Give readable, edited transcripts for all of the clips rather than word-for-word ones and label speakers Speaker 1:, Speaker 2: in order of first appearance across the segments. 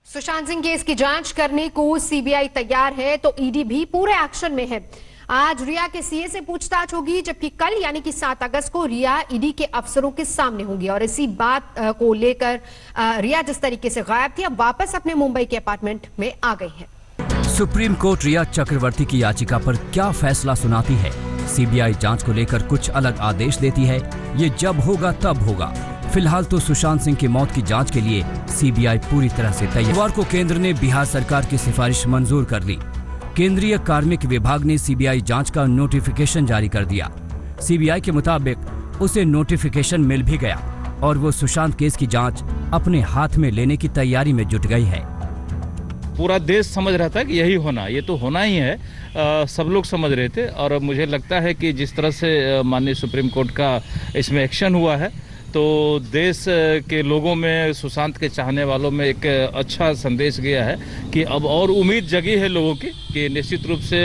Speaker 1: Sushant Singh case की जांच करने को सीबीआई तैयार है तो ईडी भी पूरे एक्शन में है। आज रिया के सीए से पूछताछ होगी, जबकि कल यानी कि 7 अगस्त को रिया ईडी के अफसरों के सामने होंगी। और इसी बात को लेकर रिया जिस तरीके से गायब थी, अब वापस अपने मुंबई के अपार्टमेंट में आ गई है।
Speaker 2: सुप्रीम कोर्ट रिया चक्रवर्ती की याचिका पर क्या फैसला सुनाती है? सीबीआई जांच को लेकर कुछ अलग आदेश देती है? ये जब होगा तब होगा। फिलहाल तो सुशांत सिंह की मौत की जांच के लिए सीबीआई पूरी तरह से तैयार। बुधवार को केंद्र ने बिहार सरकार की सिफारिश मंजूर कर ली। केंद्रीय कार्मिक विभाग ने सीबीआई जांच का नोटिफिकेशन जारी कर दिया। सीबीआई के मुताबिक उसे नोटिफिकेशन मिल भी गया और वो सुशांत केस की जांच अपने हाथ में लेने की तैयारी में जुट गई है।
Speaker 3: पूरा देश समझ रहा था कि यही होना, ये तो होना ही है। सब लोग समझ रहे थे और मुझे लगता है कि जिस तरह से माननीय सुप्रीम कोर्ट का इसमें एक्शन हुआ है तो देश के लोगों में, सुशांत के चाहने वालों में एक अच्छा संदेश गया है कि अब और उम्मीद जगी है लोगों की कि निश्चित रूप से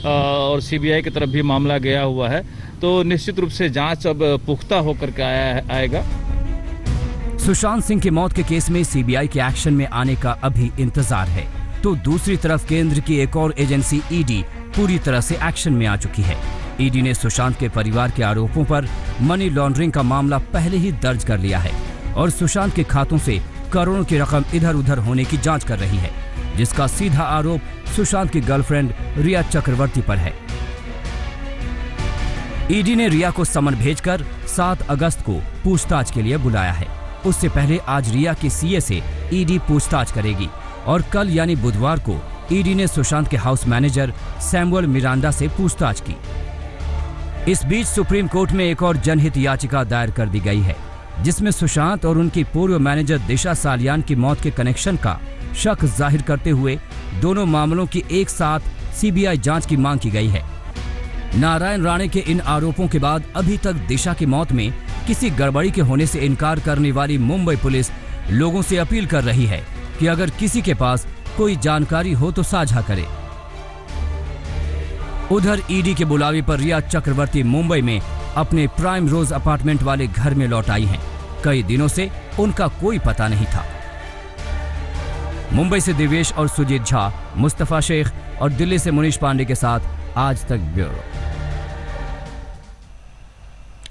Speaker 3: और सीबीआई की तरफ भी मामला गया हुआ है तो निश्चित रूप से जांच अब पुख्ता होकर के आएगा।
Speaker 2: सुशांत सिंह की मौत के केस में सीबीआई के एक्शन में आने का अभी इंतजार है, तो दूसरी तरफ केंद्र की एक और एजेंसी ईडी पूरी तरह से एक्शन में आ चुकी है। ईडी ने सुशांत के परिवार के आरोपों पर मनी लॉन्ड्रिंग का मामला पहले ही दर्ज कर लिया है और सुशांत के खातों से करोड़ों की रकम इधर उधर होने की जांच कर रही है, जिसका सीधा आरोप सुशांत की गर्लफ्रेंड रिया चक्रवर्ती पर है। ईडी ने रिया को समन भेजकर 7 अगस्त को पूछताछ के लिए बुलाया है। उससे पहले आज रिया के सीए से ईडी पूछताछ करेगी और कल यानी बुधवार को ईडी ने सुशांत के हाउस मैनेजर सैमुअल मिरांडा से पूछताछ की। इस बीच सुप्रीम कोर्ट में एक और जनहित याचिका दायर कर दी गई है, जिसमें सुशांत और उनकी पूर्व मैनेजर दिशा सालियान की मौत के कनेक्शन का शक जाहिर करते हुए दोनों मामलों की एक साथ सीबीआई जांच की मांग की गई है। नारायण राणे के इन आरोपों के बाद अभी तक दिशा की मौत में किसी गड़बड़ी के होने से इनकार करने वाली मुंबई पुलिस लोगों से अपील कर रही है कि अगर किसी के पास कोई जानकारी हो तो साझा करे। उधर ईडी के बुलावे पर रिया चक्रवर्ती मुंबई में अपने प्राइम रोज अपार्टमेंट वाले घर में लौट आई हैं। कई दिनों से उनका कोई पता नहीं था। मुंबई से दिवेश और सुजीत झा, मुस्तफा शेख और दिल्ली से मुनीश पांडे के साथ आज तक ब्यूरो।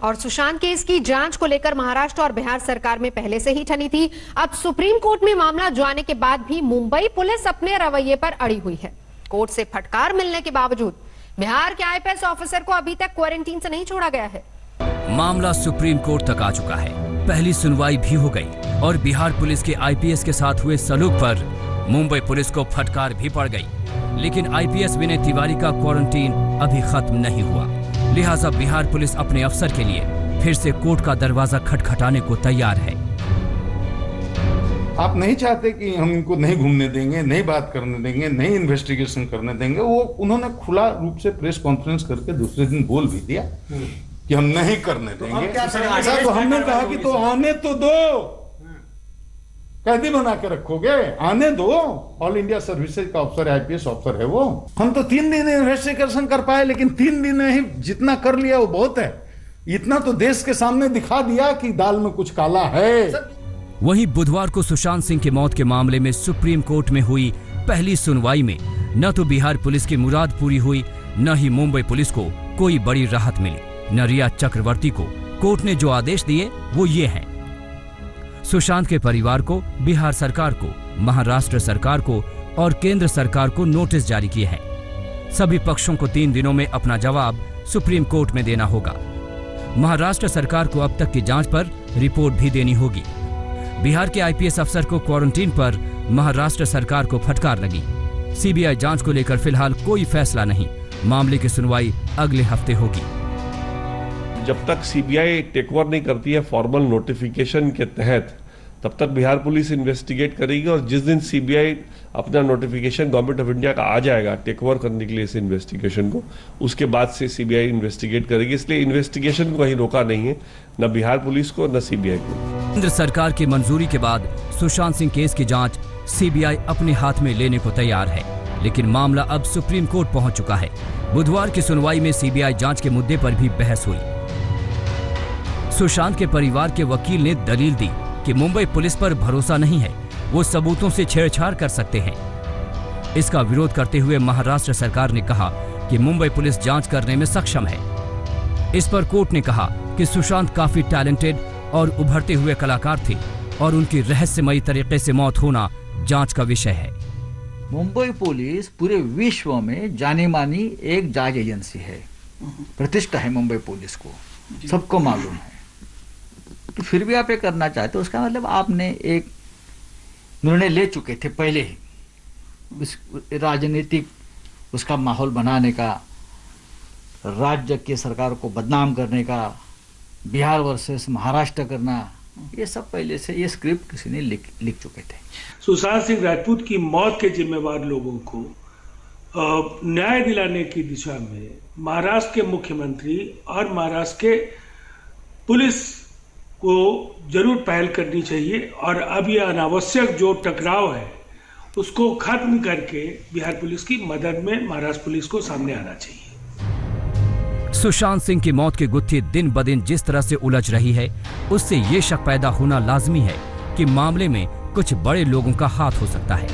Speaker 1: और सुशांत केस की जांच को लेकर महाराष्ट्र और बिहार सरकार में पहले से ही ठनी थी। अब सुप्रीम कोर्ट में मामला जाने के बाद भी मुंबई पुलिस अपने रवैये पर अड़ी हुई है। कोर्ट से फटकार मिलने के बावजूद बिहार के आईपीएस ऑफिसर को अभी तक क्वारंटीन से नहीं छोड़ा गया है।
Speaker 2: मामला सुप्रीम कोर्ट तक आ चुका है। पहली सुनवाई भी हो गई और बिहार पुलिस के आईपीएस के साथ हुए सलूक पर मुंबई पुलिस को फटकार भी पड़ गई। लेकिन आईपीएस विनय तिवारी का क्वारंटीन अभी खत्म नहीं हुआ, लिहाजा बिहार पुलिस अपने अफसर के लिए फिर से कोर्ट का दरवाजा खटखटाने को तैयार है।
Speaker 4: आप नहीं चाहते कि हम इनको नहीं घूमने देंगे, नहीं बात करने देंगे, नहीं इन्वेस्टिगेशन करने देंगे। वो उन्होंने खुला रूप से प्रेस कॉन्फ्रेंस करके दूसरे दिन बोल भी दिया कि हम नहीं करने देंगे। तो हमने कहा कि तो आने तो दो, कैदी बना के रखोगे, आने दो। ऑल इंडिया सर्विसेज का अफसर, आईपीएस अफसर है वो। हम तो 3 दिन इन्वेस्टिगेशन कर पाए, लेकिन 3 दिन में ही जितना कर लिया वो बहुत है। इतना तो देश के सामने दिखा दिया कि दाल में कुछ काला है।
Speaker 2: वहीं बुधवार को सुशांत सिंह की मौत के मामले में सुप्रीम कोर्ट में हुई पहली सुनवाई में न तो बिहार पुलिस की मुराद पूरी हुई, न ही मुंबई पुलिस को कोई बड़ी राहत मिली। न रिया चक्रवर्ती को कोर्ट ने जो आदेश दिए वो ये हैं: सुशांत के परिवार को, बिहार सरकार को, महाराष्ट्र सरकार को और केंद्र सरकार को नोटिस जारी किए हैं। सभी पक्षों को 3 दिनों में अपना जवाब सुप्रीम कोर्ट में देना होगा। महाराष्ट्र सरकार को अब तक की जांच पर रिपोर्ट भी देनी होगी। बिहार के आईपीएस अफसर को क्वारंटीन पर महाराष्ट्र सरकार को फटकार लगी। सीबीआई जांच को लेकर फिलहाल कोई फैसला नहीं, मामले की सुनवाई अगले हफ्ते होगी।
Speaker 5: जब तक सीबीआई टेक ओवर नहीं करती है फॉर्मल नोटिफिकेशन के तहत, तब तक बिहार पुलिस इन्वेस्टिगेट करेगी और जिस दिन सीबीआई अपना नोटिफिकेशन गवर्नमेंट ऑफ इंडिया का आ जाएगा टेक ओवर करने के लिए इस इन्वेस्टिगेशन को, उसके बाद से सीबीआई इन्वेस्टिगेट करेगी। इसलिए इन्वेस्टिगेशन को कहीं रोका नहीं है, न बिहार पुलिस को न सीबीआई को।
Speaker 2: केंद्र सरकार की मंजूरी के बाद सुशांत सिंह केस की जांच सीबीआई अपने हाथ में लेने को तैयार है, लेकिन मामला अब सुप्रीम कोर्ट पहुंच चुका है। बुधवार की सुनवाई में सीबीआई जांच के मुद्दे पर भी बहस हुई। सुशांत के परिवार के वकील ने दलील दी कि मुंबई पुलिस पर भरोसा नहीं है वो सबूतों से छेड़छाड़ कर सकते हैं। इसका विरोध करते हुए महाराष्ट्र सरकार ने कहा कि मुंबई पुलिस जांच करने में सक्षम है। इस पर कोर्ट ने कहा कि सुशांत काफी टैलेंटेड और उभरते हुए कलाकार थे और उनकी रहस्यमयी तरीके से मौत होना जांच का विषय है।
Speaker 6: मुंबई पुलिस पूरे विश्व में जानी मानी एक जांच एजेंसी है, प्रतिष्ठा है मुंबई पुलिस को, सबको मालूम है। तो फिर भी आप ये करना चाहते हो, उसका मतलब आपने एक निर्णय ले चुके थे पहले ही, इस राजनीतिक उसका माहौल बनाने का, राज्य की सरकार को बदनाम करने का, बिहार वर्सेस महाराष्ट्र करना, ये सब पहले से ये स्क्रिप्ट किसी ने लिख चुके थे।
Speaker 7: सुशांत सिंह राजपूत की मौत के जिम्मेवार लोगों को न्याय दिलाने की दिशा में महाराष्ट्र के मुख्यमंत्री और महाराष्ट्र के पुलिस को जरूर पहल करनी चाहिए और अब ये अनावश्यक जो टकराव है उसको खत्म करके बिहार पुलिस की मदद में महाराष्ट्र पुलिस को सामने आना चाहिए।
Speaker 2: सुशांत सिंह की मौत की गुत्थी दिन ब दिन जिस तरह से उलझ रही है, उससे ये शक पैदा होना लाजमी है कि मामले में कुछ बड़े लोगों का हाथ हो सकता है।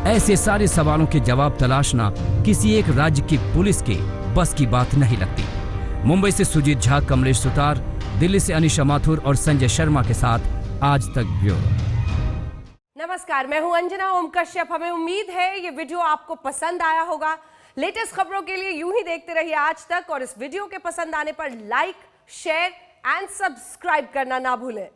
Speaker 2: ऐसे सारे सवालों के जवाब तलाशना किसी एक राज्य की पुलिस के बस की बात नहीं लगती। मुंबई से सुजीत झा, कमलेश सुतार, दिल्ली से अनिशा माथुर और संजय शर्मा के साथ आज तक ब्यूरो।
Speaker 8: नमस्कार, मैं हूं अंजना ओम कश्यप। हमें उम्मीद है ये वीडियो आपको पसंद आया होगा। लेटेस्ट खबरों के लिए यूं ही देखते रहिए आज तक और इस वीडियो के पसंद आने पर लाइक, शेयर एंड सब्सक्राइब करना ना भूलें।